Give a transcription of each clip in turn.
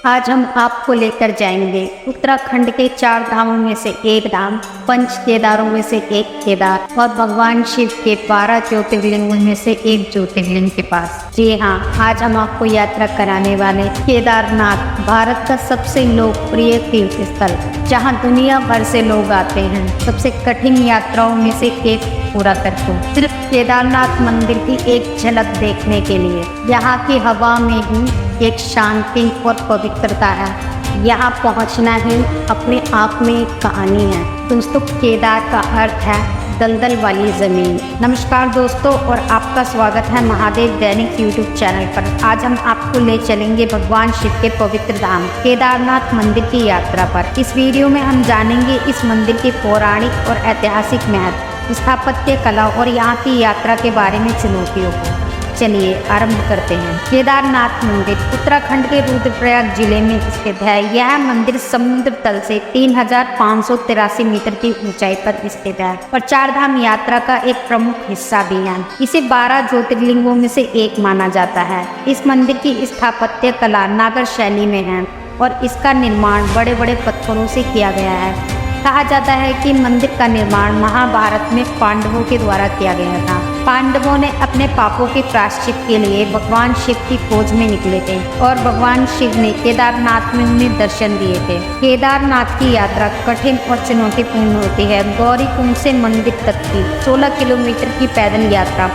आज हम आपको लेकर जाएंगे उत्तराखंड के 4 धामों में से एक धाम, पंच केदारों में से एक केदार और भगवान शिव के 12 ज्योतिर्लिंगों में से एक ज्योतिर्लिंग के पास। जी हाँ, आज हम आपको यात्रा कराने वाले केदारनाथ, भारत का सबसे लोकप्रिय तीर्थ स्थल, जहाँ दुनिया भर से लोग आते हैं सबसे कठिन यात्राओं में से एक पूरा करके सिर्फ केदारनाथ मंदिर की एक झलक देखने के लिए। यहाँ की हवा में ही एक शांति और पवित्रता है। यहाँ पहुँचना ही अपने आप में एक कहानी है। दोस्तों, केदार का अर्थ है दलदल वाली ज़मीन। नमस्कार दोस्तों, और आपका स्वागत है महादेव दैनिक यूट्यूब चैनल पर। आज हम आपको ले चलेंगे भगवान शिव के पवित्र धाम केदारनाथ मंदिर की यात्रा पर। इस वीडियो में हम जानेंगे इस मंदिर के पौराणिक और ऐतिहासिक महत्व, स्थापत्य कला और यहाँ की यात्रा के बारे में चुनौतियों को। चलिए आरंभ करते हैं। केदारनाथ मंदिर उत्तराखंड के रुद्रप्रयाग जिले में स्थित है। यह मंदिर समुद्र तल से 3583 मीटर की ऊंचाई पर स्थित है और 4 धाम यात्रा का एक प्रमुख हिस्सा भी है। इसे 12 ज्योतिर्लिंगों में से एक माना जाता है। इस मंदिर की स्थापत्य कला नागर शैली में है और इसका निर्माण बड़े बड़े पत्थरों से किया गया है। कहा जाता है कि मंदिर का निर्माण महाभारत में पांडवों के द्वारा किया गया था। पांडवों ने अपने पापों के प्रायश्चित के लिए भगवान शिव की खोज में निकले थे और भगवान शिव ने केदारनाथ में उन्हें दर्शन दिए थे। केदारनाथ की यात्रा कठिन और चुनौतीपूर्ण होती है। गौरीकुंड से मंदिर तक की 16 किलोमीटर की पैदल यात्रा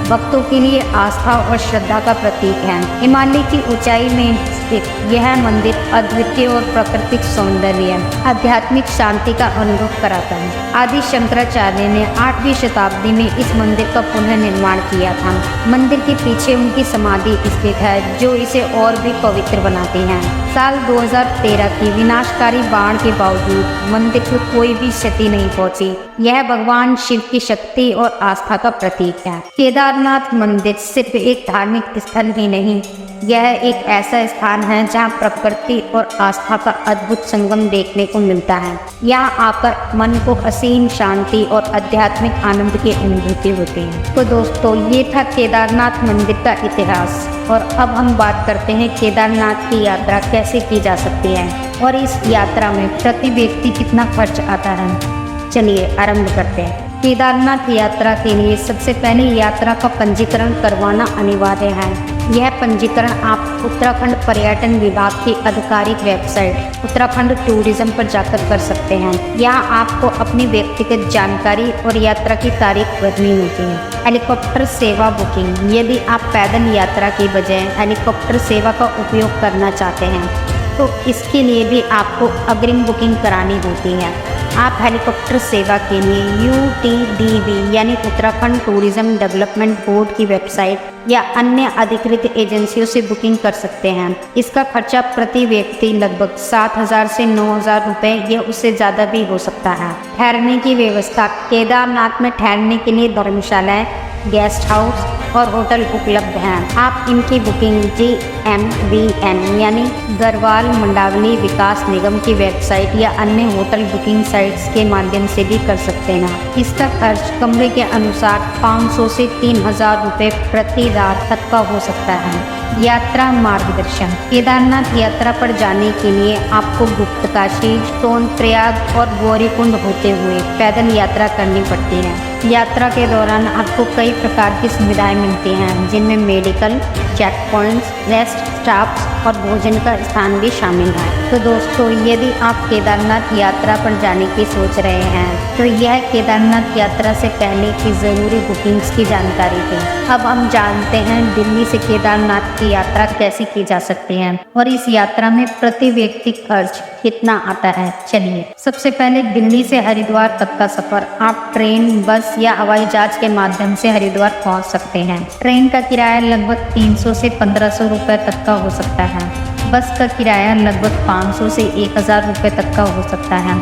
भक्तों के लिए आस्था और श्रद्धा का प्रतीक है। हिमालय की ऊंचाई में स्थित यह मंदिर अद्वितीय और प्राकृतिक सौंदर्य, आध्यात्मिक शांति का अनुभव कराता है। आदि शंकराचार्य ने 8वीं शताब्दी में इस मंदिर का पुनर्निर्माण किया था। मंदिर के पीछे उनकी समाधि स्थित है, जो इसे और भी पवित्र बनाती है। साल 2013 की विनाशकारी बाढ़ के बावजूद मंदिर को कोई भी क्षति नहीं पहुंची। यह भगवान शिव की शक्ति और आस्था का प्रतीक है। केदारनाथ मंदिर सिर्फ एक धार्मिक स्थल ही नहीं, यह एक ऐसा स्थान है जहां प्रकृति और आस्था का अद्भुत संगम देखने को मिलता है। यहाँ आकर मन को असीम शांति और आध्यात्मिक आनंद की अनुभूति होती है। तो दोस्तों, ये था केदारनाथ मंदिर का इतिहास। और अब हम बात करते हैं केदारनाथ की यात्रा कैसे की जा सकती है और इस यात्रा में प्रति व्यक्ति कितना खर्च आता है। चलिए आरंभ करते हैं। केदारनाथ यात्रा के लिए सबसे पहले यात्रा का पंजीकरण करवाना अनिवार्य है। यह पंजीकरण आप उत्तराखंड पर्यटन विभाग की आधिकारिक वेबसाइट उत्तराखंड टूरिज्म पर जाकर कर सकते हैं। यहाँ आपको अपनी व्यक्तिगत जानकारी और यात्रा की तारीख भरनी होती है। हेलीकॉप्टर सेवा बुकिंग, यदि आप पैदल यात्रा के बजाय हेलीकॉप्टर सेवा का उपयोग करना चाहते हैं तो इसके लिए भी आपको अग्रिम बुकिंग करानी होती है। आप हेलीकॉप्टर सेवा के लिए UTDB यानी उत्तराखंड टूरिज्म डेवलपमेंट बोर्ड की वेबसाइट या अन्य अधिकृत एजेंसियों से बुकिंग कर सकते हैं। इसका खर्चा प्रति व्यक्ति लगभग 7,000 से 9,000 रुपये या उससे ज़्यादा भी हो सकता है। ठहरने की व्यवस्था, केदारनाथ में ठहरने के लिए धर्मशालाएं, गेस्ट हाउस और होटल उपलब्ध हैं। आप इनकी बुकिंग GMBN यानी गढ़वाल मंडलावली विकास निगम की वेबसाइट या अन्य होटल बुकिंग साइट्स के माध्यम से भी कर सकते हैं। इसका खर्च कमरे के अनुसार 500 से 3,000 रुपये प्रति रात तक का हो सकता है। यात्रा मार्गदर्शन, केदारनाथ यात्रा पर जाने के लिए आपको गुप्तकाशी, सोनप्रयाग और गौरीकुंड होते हुए पैदल यात्रा करनी पड़ती है। यात्रा के दौरान आपको कई प्रकार की सुविधाएं मिलती हैं, जिनमें medical, check points, rest stops और भोजन का स्थान भी शामिल है। तो दोस्तों, यदि आप केदारनाथ यात्रा पर जाने की सोच रहे हैं तो यह केदारनाथ यात्रा से पहले की ज़रूरी बुकिंग्स की जानकारी थी। अब हम जानते हैं दिल्ली से केदारनाथ की यात्रा कैसे की जा सकती है और इस यात्रा में प्रति व्यक्ति खर्च कितना आता है। चलिए, सबसे पहले दिल्ली से हरिद्वार तक का सफर आप ट्रेन, बस या हवाई जहाज के माध्यम से हरिद्वार पहुंच सकते हैं। ट्रेन का किराया लगभग 300 से 1500 रुपये तक का हो सकता है। बस का किराया लगभग 500 से 1000 रुपये तक का हो सकता है।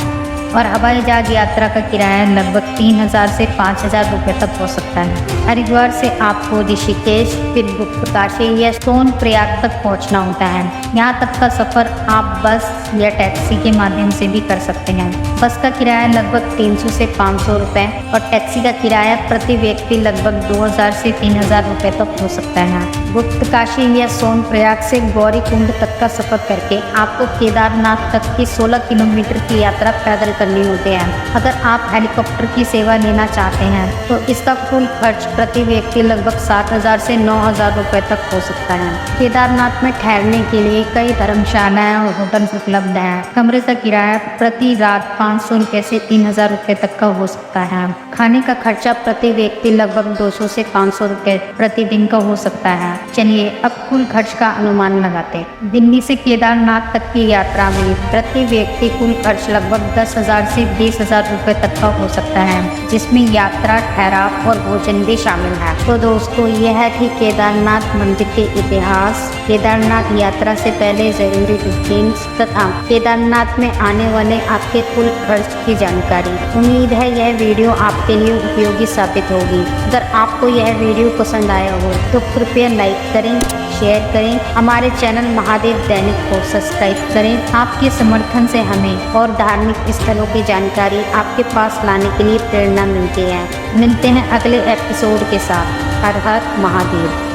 और हवाई जहाज यात्रा का किराया लगभग 3000 से 5000 रुपये तक हो सकता है। हरिद्वार से आपको ऋषिकेश, फिर गुप्तकाशी या सोनप्रयाग तक पहुंचना होता है। यहाँ तक का सफर आप बस या टैक्सी के माध्यम से भी कर सकते हैं। बस का किराया लगभग 300 से 500 रुपये और टैक्सी का किराया प्रति व्यक्ति लगभग 2000 से 3000 रुपये तक हो सकता है। गुप्तकाशी या सोनप्रयाग से गौरीकुंड तक का सफर करके आपको केदारनाथ तक की 16 किलोमीटर की यात्रा पैदल करनी होती है। अगर आप हेलीकॉप्टर की सेवा लेना चाहते हैं तो इसका कुल खर्च प्रति व्यक्ति लगभग 7000 से 9000 रुपये तक हो सकता है। केदारनाथ में ठहरने के लिए कई धर्मशालाएं और होटल उपलब्ध हैं। कमरे का किराया प्रति रात 500 रुपये से 3000 रुपये तक का हो सकता है। खाने का खर्चा प्रति व्यक्ति लगभग 200 से 500 रुपये प्रतिदिन का हो सकता है। चलिए अब कुल खर्च का अनुमान लगाते हैं। दिल्ली से केदारनाथ तक की यात्रा में प्रति व्यक्ति कुल खर्च लगभग 10,000 से 20,000 रुपये तक का हो सकता है, जिसमें यात्रा, ठहराव और भोजन भी शामिल है। तो दोस्तों यह है कि केदारनाथ मंदिर के इतिहास, केदारनाथ यात्रा से पहले जरूरी बुकिंग्स तथा केदारनाथ में आने वाले आपके कुल खर्च की जानकारी। उम्मीद है यह वीडियो आपके लिए उपयोगी साबित होगी। अगर आपको यह वीडियो पसंद आया हो तो कृपया लाइक करें, शेयर करें। हमारे चैनल महादेव दैनिक को सब्सक्राइब करें। आपके समर्थन से हमें और धार्मिक स्थलों की जानकारी आपके पास लाने के लिए प्रेरणा मिलती है। मिलते हैं अगले एपिसोड के साथ। हर हर महादेव।